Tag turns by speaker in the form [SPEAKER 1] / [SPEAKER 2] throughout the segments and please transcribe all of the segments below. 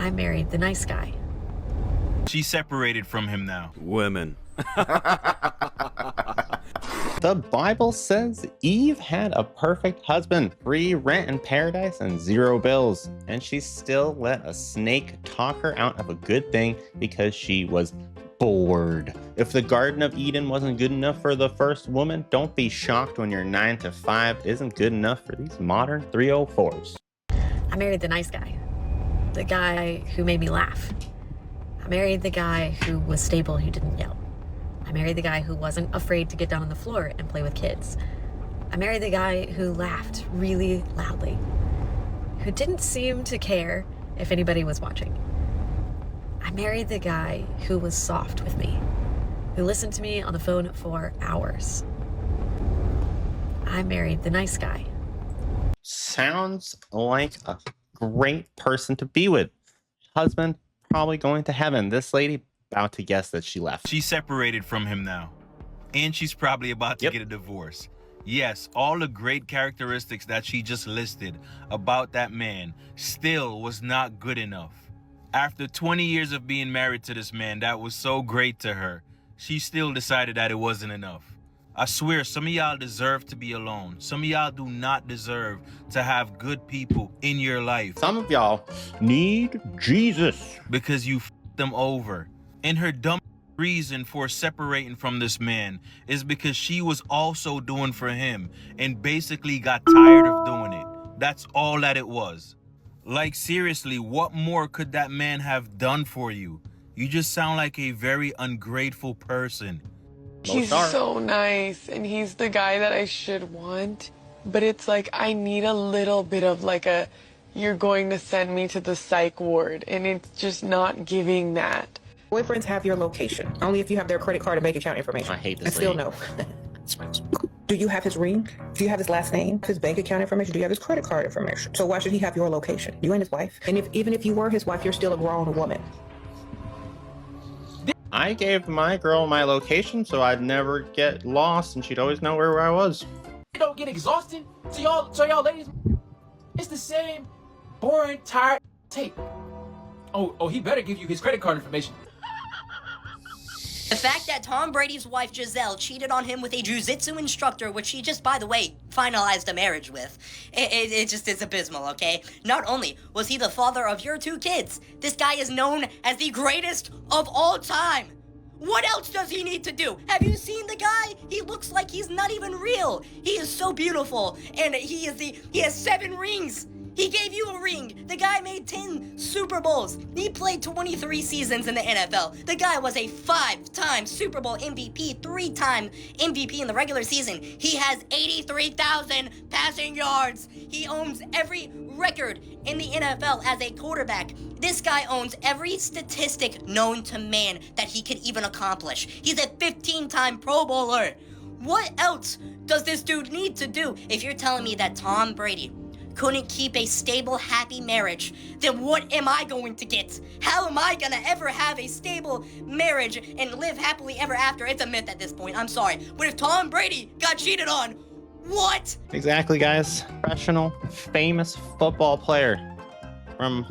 [SPEAKER 1] I married the nice guy.
[SPEAKER 2] She's separated from him now.
[SPEAKER 3] Women.
[SPEAKER 4] The Bible says Eve had a perfect husband, free rent in paradise and 0 bills, and she still let a snake talk her out of a good thing because she was bored. If the Garden of Eden wasn't good enough for the first woman, don't be shocked when your 9 to 5 isn't good enough for these modern 304s.
[SPEAKER 1] I married the nice guy. The guy who made me laugh. I married the guy who was stable, who didn't yell. I married the guy who wasn't afraid to get down on the floor and play with kids. I married the guy who laughed really loudly, who didn't seem to care if anybody was watching. I married the guy who was soft with me, who listened to me on the phone for hours. I married the nice guy.
[SPEAKER 4] Sounds like a great person to be with. Husband probably going to heaven. This lady about to guess that she left.
[SPEAKER 2] She's separated from him now. And she's probably about to get a divorce. Yes, all the great characteristics that she just listed about that man still was not good enough. After 20 years of being married to this man that was so great to her, she still decided that it wasn't enough. I swear, some of y'all deserve to be alone. Some of y'all do not deserve to have good people in your life.
[SPEAKER 4] Some of y'all need Jesus.
[SPEAKER 2] Because you f***ed them over. And her dumb reason for separating from this man is because she was also doing for him and basically got tired of doing it. That's all that it was. Like, seriously, what more could that man have done for you? You just sound like a very ungrateful person.
[SPEAKER 5] He's so nice, and he's the guy that I should want. But it's like, I need a little bit of like a, you're going to send me to the psych ward, and it's just not giving that.
[SPEAKER 6] Boyfriends have your location, only if you have their credit card and bank account information.
[SPEAKER 4] I hate this
[SPEAKER 6] And still
[SPEAKER 4] lady.
[SPEAKER 6] no. Do you have his ring? Do you have his last name, his bank account information? Do you have his credit card information? So why should he have your location? You ain't his wife. And even if you were his wife, you're still a grown woman.
[SPEAKER 4] I gave my girl my location so I'd never get lost and she'd always know where I was.
[SPEAKER 7] It don't get exhausting to y'all ladies. It's the same boring, tired tape. Oh, he better give you his credit card information.
[SPEAKER 8] The fact that Tom Brady's wife Giselle cheated on him with a jiu-jitsu instructor, which she just, by the way, finalized a marriage with, it just is abysmal, okay? Not only was he the father of your 2 kids, this guy is known as the greatest of all time. What else does he need to do? Have you seen the guy? He looks like he's not even real. He is so beautiful, and he has 7 rings. He gave you a ring. The guy made 10 Super Bowls. He played 23 seasons in the NFL. The guy was a 5-time Super Bowl MVP, 3-time MVP in the regular season. He has 83,000 passing yards. He owns every record in the NFL as a quarterback. This guy owns every statistic known to man that he could even accomplish. He's a 15-time Pro Bowler. What else does this dude need to do? If you're telling me that Tom Brady couldn't keep a stable, happy marriage, then what am I going to get? How am I gonna ever have a stable marriage and live happily ever after? It's a myth at this point, I'm sorry. But if Tom Brady got cheated on, what?
[SPEAKER 4] Exactly, guys. Professional, famous football player from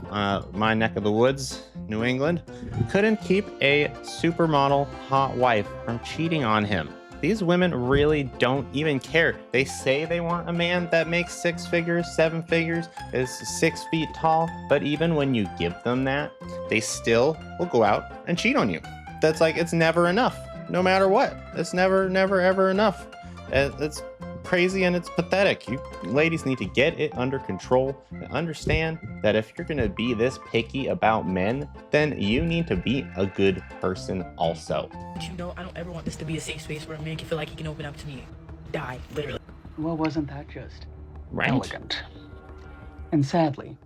[SPEAKER 4] my neck of the woods, New England, couldn't keep a supermodel hot wife from cheating on him. These women really don't even care. They say they want a man that makes 6 figures, 7 figures, is 6 feet tall, but even when you give them that, they still will go out and cheat on you. That's like, it's never enough, no matter what. It's never, ever enough. It's crazy and it's pathetic. You ladies need to get it under control and understand that if you're gonna be this picky about men, then you need to be a good person also.
[SPEAKER 9] You know, I don't ever want this to be a safe space where a man can feel like he can open up to me. Die, literally.
[SPEAKER 10] Well, wasn't that just
[SPEAKER 4] Right.
[SPEAKER 10] elegant? And sadly,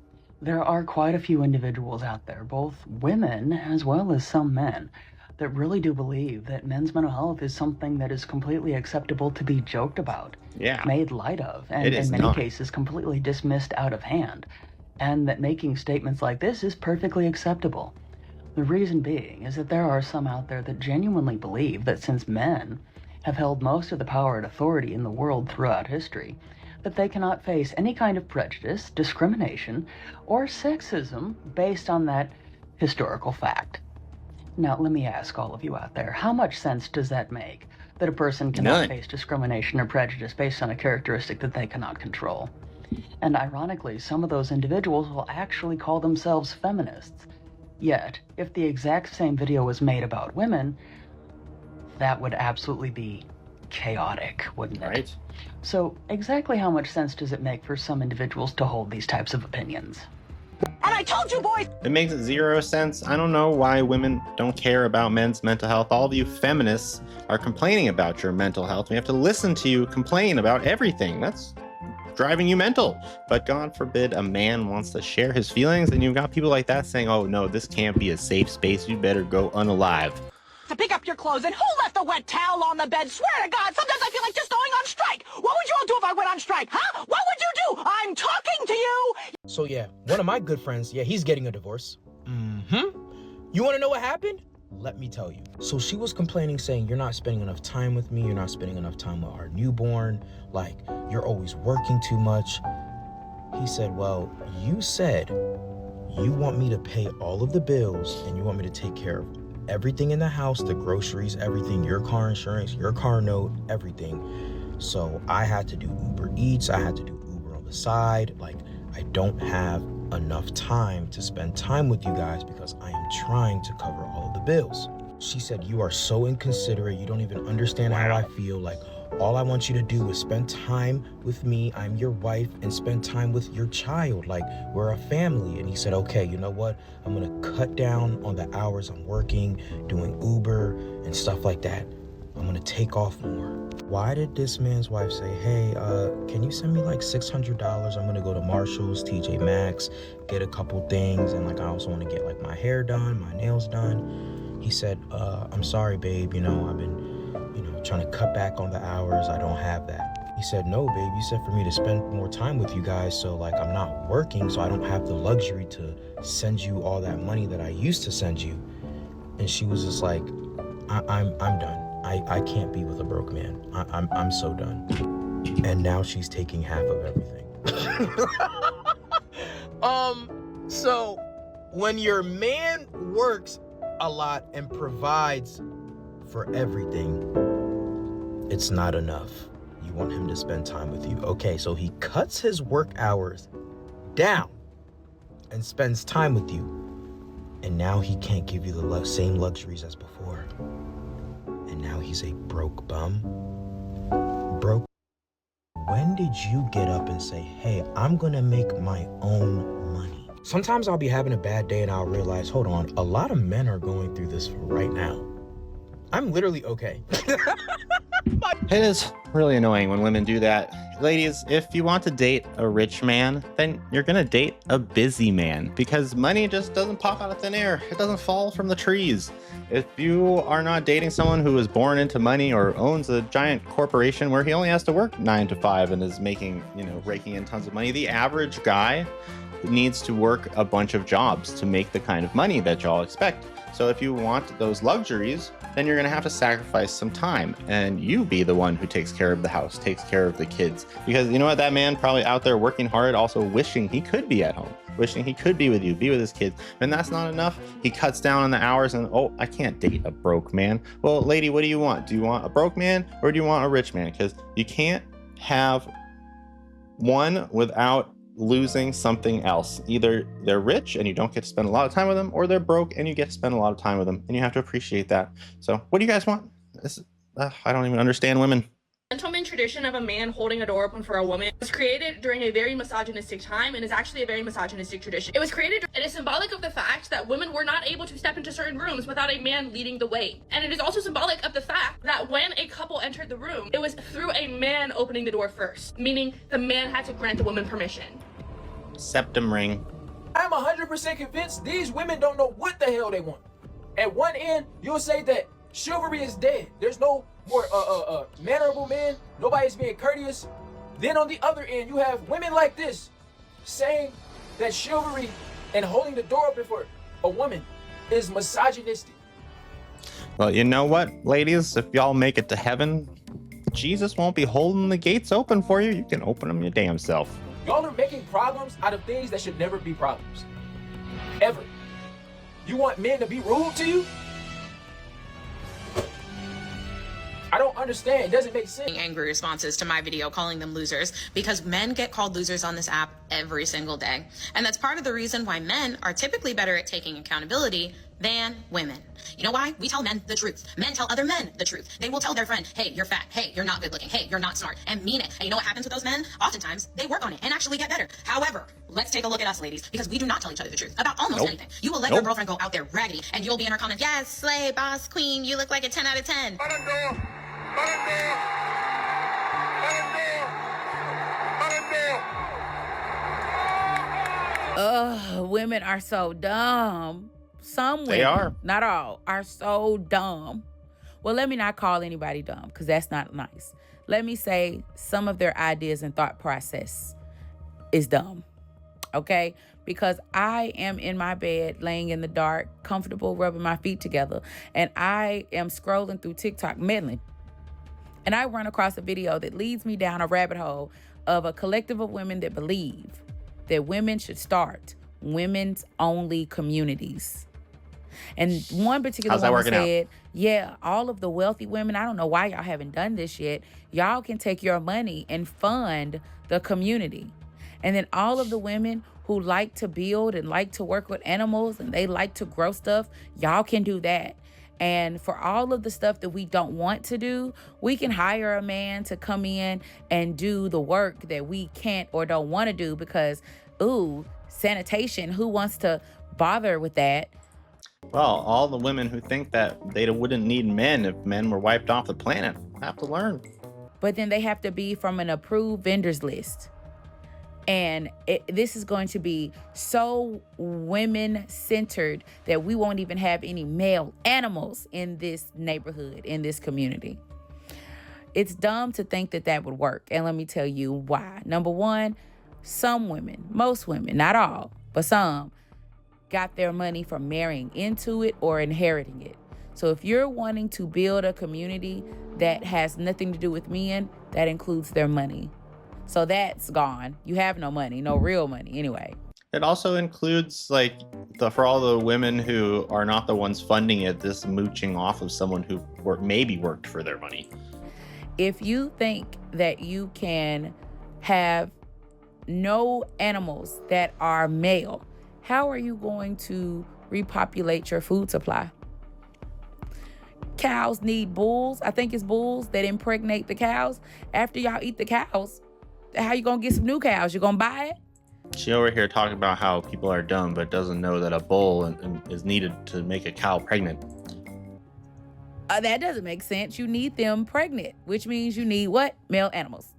[SPEAKER 10] there are quite a few individuals out there, both women as well as some men, that really do believe that men's mental health is something that is completely acceptable to be joked about, made light of, and in many cases completely dismissed out of hand, and that making statements like this is perfectly acceptable. The reason being is that there are some out there that genuinely believe that since men have held most of the power and authority in the world throughout history, that they cannot face any kind of prejudice, discrimination, or sexism based on that historical fact. Now, let me ask all of you out there, how much sense does that make? That a person cannot
[SPEAKER 4] None.
[SPEAKER 10] face discrimination or prejudice based on a characteristic that they cannot control. And ironically, some of those individuals will actually call themselves feminists. Yet, if the exact same video was made about women, that would absolutely be chaotic, wouldn't it?
[SPEAKER 4] Right.
[SPEAKER 10] So, exactly how much sense does it make for some individuals to hold these types of opinions?
[SPEAKER 3] And I told you, boys!
[SPEAKER 4] It makes zero sense. I don't know why women don't care about men's mental health. All of you feminists are complaining about your mental health. We have to listen to you complain about everything. That's driving you mental. But God forbid a man wants to share his feelings, and you've got people like that saying, oh no, this can't be a safe space. You better go unalive.
[SPEAKER 3] To pick up your clothes, and who left the wet towel on the bed? Swear to God, sometimes I feel like just going on strike. What would you all do if I went on strike, huh? What would you do? I'm talking to you!
[SPEAKER 7] So yeah, one of my good friends, yeah, he's getting a divorce. You want to know what happened? Let me tell you. So she was complaining, saying, you're not spending enough time with me. You're not spending enough time with our newborn. Like, you're always working too much. He said, well, you said you want me to pay all of the bills and you want me to take care of everything in the house, the groceries, everything, your car insurance, your car note, everything. So I had to do Uber Eats. I had to do Uber on the side. Like, I don't have enough time to spend time with you guys because I am trying to cover all of the bills. She said, you are so inconsiderate. You don't even understand how I feel. Like, all I want you to do is spend time with me. I'm your wife, and spend time with your child. Like, we're a family. And he said, okay, you know what? I'm gonna cut down on the hours I'm working, doing Uber and stuff like that. I'm gonna take off more. Why did this man's wife say, hey, can you send me like $600? I'm gonna go to Marshall's, TJ Maxx, get a couple things, and like I also wanna get like my hair done, my nails done. He said, I'm sorry, babe, I've been, trying to cut back on the hours. I don't have that. He said, no, babe, you said for me to spend more time with you guys, so like I'm not working, so I don't have the luxury to send you all that money that I used to send you. And she was just like, I'm done. I can't be with a broke man. I'm so done. And now she's taking half of everything. So when your man works a lot and provides for everything, it's not enough. You want him to spend time with you. Okay, so he cuts his work hours down and spends time with you. And now he can't give you the same luxuries as before. And now he's a broke bum. Broke. When did you get up and say, hey, I'm gonna make my own money? Sometimes I'll be having a bad day and I'll realize, hold on, a lot of men are going through this right now. I'm literally okay.
[SPEAKER 4] It is really annoying when women do that. Ladies, if you want to date a rich man, then you're gonna date a busy man, because money just doesn't pop out of thin air. It doesn't fall from the trees. If you are not dating someone who is born into money or owns a giant corporation where he only has to work 9 to 5 and is making, raking in tons of money, the average guy needs to work a bunch of jobs to make the kind of money that y'all expect. So if you want those luxuries, then you're going to have to sacrifice some time, and you be the one who takes care of the house, takes care of the kids. Because you know what? That man probably out there working hard, also wishing he could be at home, wishing he could be with you, be with his kids. And that's not enough. He cuts down on the hours and, oh, I can't date a broke man. Well, lady, what do you want? Do you want a broke man or do you want a rich man? Because you can't have one without losing something else. Either they're rich and you don't get to spend a lot of time with them, or they're broke and you get to spend a lot of time with them, and you have to appreciate that. So what do you guys want? I don't even understand women.
[SPEAKER 11] Gentleman tradition of a man holding a door open for a woman was created during a very misogynistic time, and is actually a very misogynistic tradition. It was created, it is symbolic of the fact that women were not able to step into certain rooms without a man leading the way. And it is also symbolic of the fact that when a couple entered the room, it was through a man opening the door first, meaning the man had to grant the woman permission.
[SPEAKER 4] Septum ring.
[SPEAKER 7] I'm 100% convinced these women don't know what the hell they want. At one end, you'll say that chivalry is dead. There's no more mannerable men. Nobody's being courteous. Then on the other end, you have women like this saying that chivalry and holding the door open for a woman is misogynistic.
[SPEAKER 4] Well, you know what, ladies? If y'all make it to heaven, Jesus won't be holding the gates open for you. You can open them your damn self.
[SPEAKER 7] Y'all are making problems out of things that should never be problems. Ever. You want men to be rude to you? I don't understand. It doesn't make sense.
[SPEAKER 12] Angry responses to my video calling them losers because men get called losers on this app every single day. And that's part of the reason why men are typically better at taking accountability than women. You know why? We tell men the truth. Men tell other men the truth. They will tell their friend, hey, you're fat. Hey, you're not good looking. Hey, you're not smart, and mean it. And you know what happens with those men? Oftentimes, they work on it and actually get better. However, let's take a look at us ladies, because we do not tell each other the truth about almost anything. You will let your girlfriend go out there raggedy, and you'll be in her comments, yes, slay, boss, queen, you look like a 10 out of 10.
[SPEAKER 13] Women are so dumb. Some women,
[SPEAKER 4] They are.
[SPEAKER 13] not all, are so dumb. Well, let me not call anybody dumb, because that's not nice. Let me say some of their ideas and thought process is dumb. Okay? Because I am in my bed, laying in the dark, comfortable, rubbing my feet together, and I am scrolling through TikTok, meddling. And I run across a video that leads me down a rabbit hole of a collective of women that believe that women should start women's only communities. And one particular woman said, yeah, all of the wealthy women, I don't know why y'all haven't done this yet. Y'all can take your money and fund the community. And then all of the women who like to build and like to work with animals and they like to grow stuff, y'all can do that. And for all of the stuff that we don't want to do, we can hire a man to come in and do the work that we can't or don't want to do because, ooh, sanitation, who wants to bother with that?
[SPEAKER 4] Well, all the women who think that they wouldn't need men if men were wiped off the planet have to learn.
[SPEAKER 13] But then they have to be from an approved vendors list. And this is going to be so women-centered that we won't even have any male animals in this neighborhood, in this community. It's dumb to think that that would work. And let me tell you why. Number one, some women, most women, not all, but some, got their money from marrying into it or inheriting it. So if you're wanting to build a community that has nothing to do with men, that includes their money. So that's gone. You have no money, no real money anyway.
[SPEAKER 4] It also includes, like, for all the women who are not the ones funding it, this mooching off of someone who maybe worked for their money.
[SPEAKER 13] If you think that you can have no animals that are male, how are you going to repopulate your food supply? Cows need bulls. I think it's bulls that impregnate the cows. After y'all eat the cows, how you gonna get some new cows? You gonna buy it?
[SPEAKER 4] She over here talking about how people are dumb, but doesn't know that a bull is needed to make a cow pregnant.
[SPEAKER 13] That doesn't make sense. You need them pregnant, which means you need what? Male animals.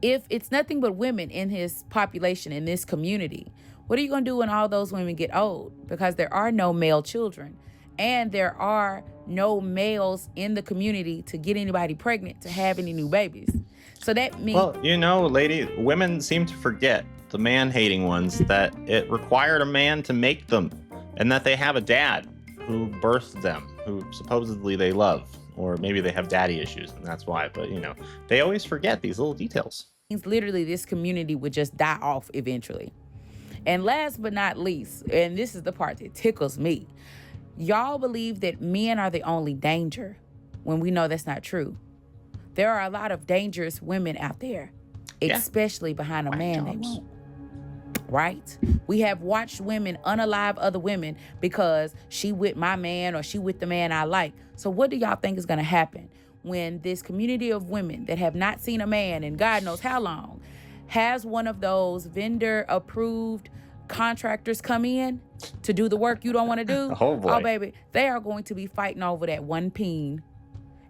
[SPEAKER 13] If it's nothing but women in his population, in this community, what are you gonna do when all those women get old? Because there are no male children and there are no males in the community to get anybody pregnant, to have any new babies. So that means...
[SPEAKER 4] Well, you know, lady, women seem to forget, the man-hating ones, that it required a man to make them, and that they have a dad who birthed them, who supposedly they love, or maybe they have daddy issues, and that's why. But, you know, they always forget these little details.
[SPEAKER 13] Literally, this community would just die off eventually. And last but not least, and this is the part that tickles me, y'all believe that men are the only danger when we know that's not true. There are a lot of dangerous women out there, especially behind a man they want. Right? We have watched women unalive other women because she with my man or she with the man I like. So what do y'all think is going to happen when this community of women that have not seen a man in God knows how long has one of those vendor-approved contractors come in to do the work you don't want to do?
[SPEAKER 4] Oh, boy.
[SPEAKER 13] Oh, baby, they are going to be fighting over that one peen.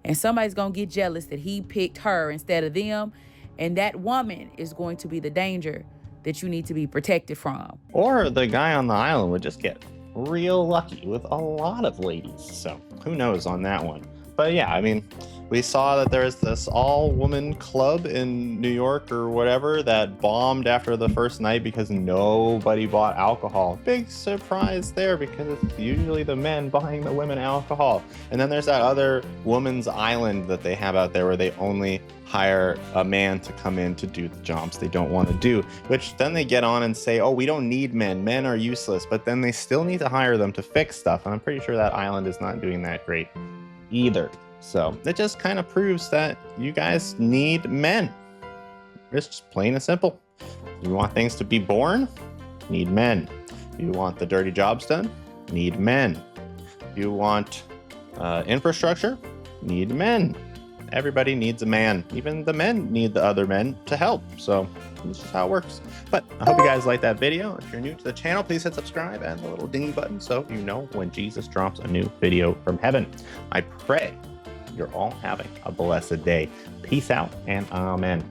[SPEAKER 13] And somebody's going to get jealous that he picked her instead of them. And that woman is going to be the danger that you need to be protected from.
[SPEAKER 4] Or the guy on the island would just get real lucky with a lot of ladies. So who knows on that one. But yeah, I mean, We saw that there's this all-woman club in New York or whatever that bombed after the first night because nobody bought alcohol. Big surprise there, because it's usually the men buying the women alcohol. And then there's that other woman's island that they have out there where they only hire a man to come in to do the jobs they don't want to do, which then they get on and say, oh, we don't need men. Men are useless. But then they still need to hire them to fix stuff. And I'm pretty sure that island is not doing that great either. So it just kind of proves that you guys need men. It's just plain and simple. You want things to be born? Need men. You want the dirty jobs done? Need men. You want infrastructure? Need men. Everybody needs a man. Even the men need the other men to help. So this is how it works. But I hope you guys liked that video. If you're new to the channel, please hit subscribe and the little dingy button so you know when Jesus drops a new video from heaven. I pray you're all having a blessed day. Peace out and amen.